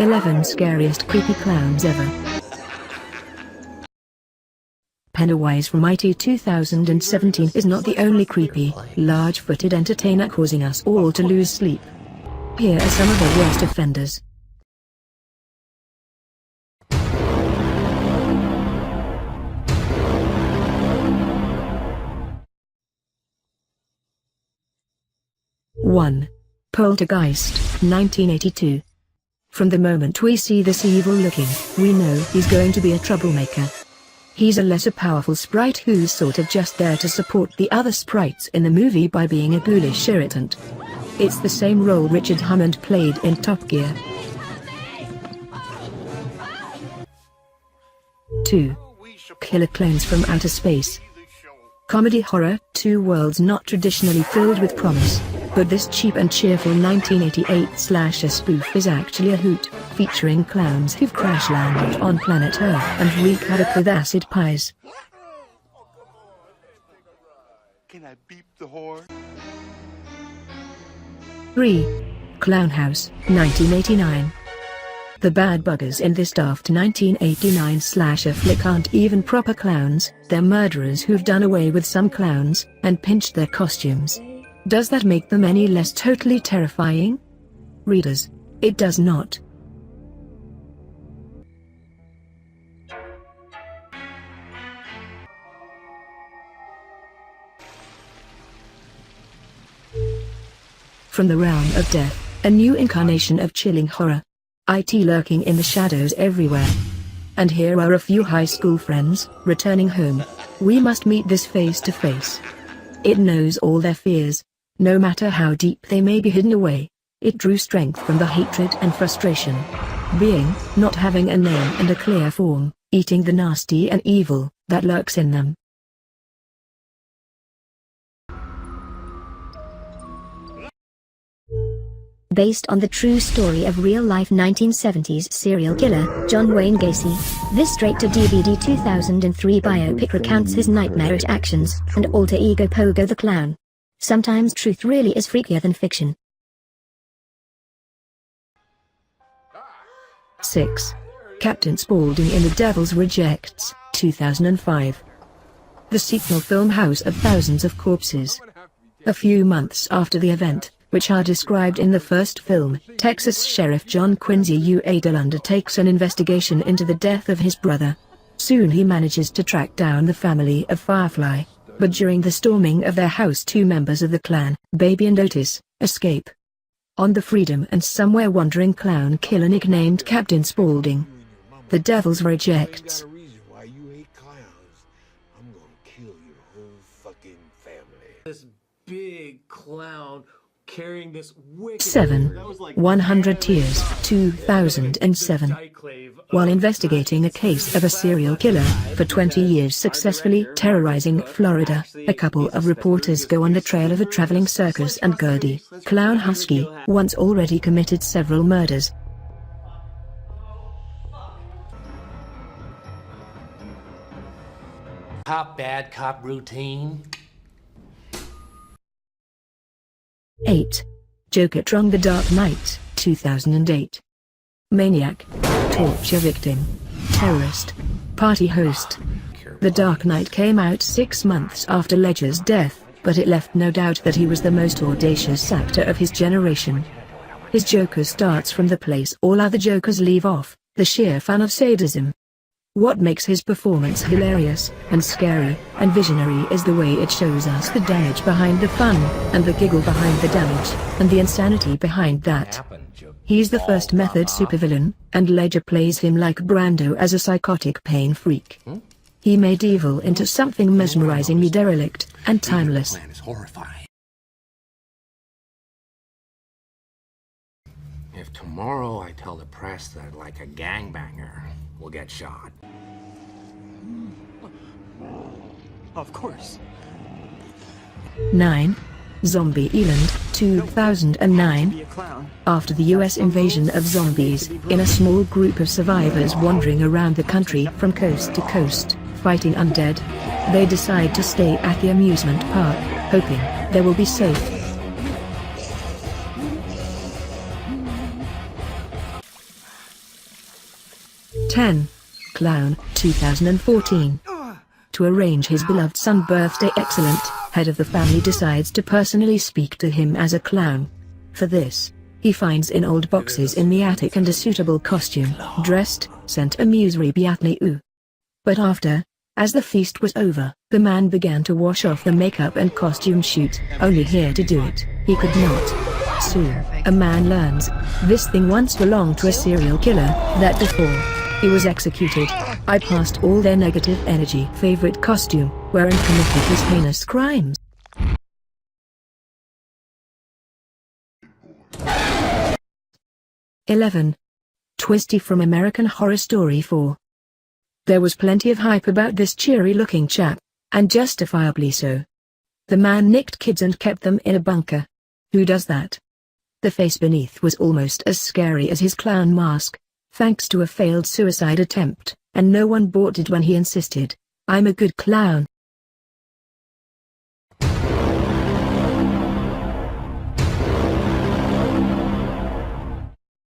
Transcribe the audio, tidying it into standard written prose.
11 Scariest Creepy Clowns Ever. PennyWise from IT 2017 is not the only creepy, large-footed entertainer causing us all to lose sleep. Here are some of the worst offenders. One. Poltergeist, 1982. From the moment we see this evil-looking, we know he's going to be a troublemaker. He's a lesser powerful sprite who's sort of just there to support the other sprites in the movie by being a ghoulish irritant. It's the same role Richard Hammond played in Top Gear. 2. Killer Clowns from Outer Space. Comedy horror, two worlds not traditionally filled with promise. But this cheap and cheerful 1988 slasher spoof is actually a hoot, featuring clowns who've crash-landed on planet Earth and wreak havoc with acid pies. Can I beep the horn? 3. Clownhouse, 1989. The bad buggers in this daft 1989 slasher flick aren't even proper clowns, they're murderers who've done away with some clowns, and pinched their costumes. Does that make them any less totally terrifying? Readers, it does not. From the realm of death, a new incarnation of chilling horror. IT lurking in the shadows everywhere. And here are a few high school friends, returning home. We must meet this face to face. It knows all their fears. No matter how deep they may be hidden away, it drew strength from the hatred and frustration. Being, not having a name and a clear form, eating the nasty and evil that lurks in them. Based on the true story of real-life 1970s serial killer, John Wayne Gacy, this straight-to-DVD 2003 biopic recounts his nightmarish actions and alter ego Pogo the Clown. Sometimes truth really is freakier than fiction. 6. Captain Spaulding in The Devil's Rejects, 2005. The sequel film House of Thousands of Corpses. A few months after the event, which are described in the first film, Texas Sheriff John Quincy Udall undertakes an investigation into the death of his brother. Soon he manages to track down the family of Firefly, but during the storming of their house, two members of the clan, Baby and Otis, escape. On the freedom and somewhere wandering clown killer nicknamed Captain Spaulding. The Devil's Rejects. This big clown carrying this wicked 7. 100 Tears, 2007. While investigating a case of a serial killer for 20 years successfully terrorizing Florida, a couple of reporters go on the trail of a traveling circus and Gurdy, clown husky, once already committed several murders. Cop bad cop routine. 8. Joker Trong the Dark Knight, 2008. Maniac, torture victim, terrorist, party host. The Dark Knight came out 6 months after Ledger's death, but it left no doubt that he was the most audacious actor of his generation. His Joker starts from the place all other Jokers leave off, the sheer fun of sadism. What makes his performance hilarious, and scary, and visionary is the way it shows us the damage behind the fun, and the giggle behind the damage, and the insanity behind that. He's the first method supervillain, and Ledger plays him like Brando as a psychotic pain freak. He made evil into something mesmerizingly derelict, and timeless. If tomorrow I tell the press that like a gangbanger will get shot. Of course. 9. Zombieland, 2009. After the US invasion of zombies, in a small group of survivors wandering around the country from coast to coast, fighting undead, they decide to stay at the amusement park, hoping they will be safe. 10. Clown, 2014. To arrange his beloved son's birthday excellent, head of the family decides to personally speak to him as a clown. For this, he finds in old boxes in the attic and a suitable costume, dressed, sent immediately. But after, as the feast was over, the man began to wash off the makeup and costume shoot, only here to do it, he could not. Soon, a man learns, this thing once belonged to a serial killer, that before he was executed, I passed all their negative energy favorite costume, wherein committed his heinous crimes. (11) Twisty from American Horror Story 4. There was plenty of hype about this cheery-looking chap, and justifiably so. The man nicked kids and kept them in a bunker. Who does that? The face beneath was almost as scary as his clown mask, thanks to a failed suicide attempt, and no one bought it when he insisted, "I'm a good clown."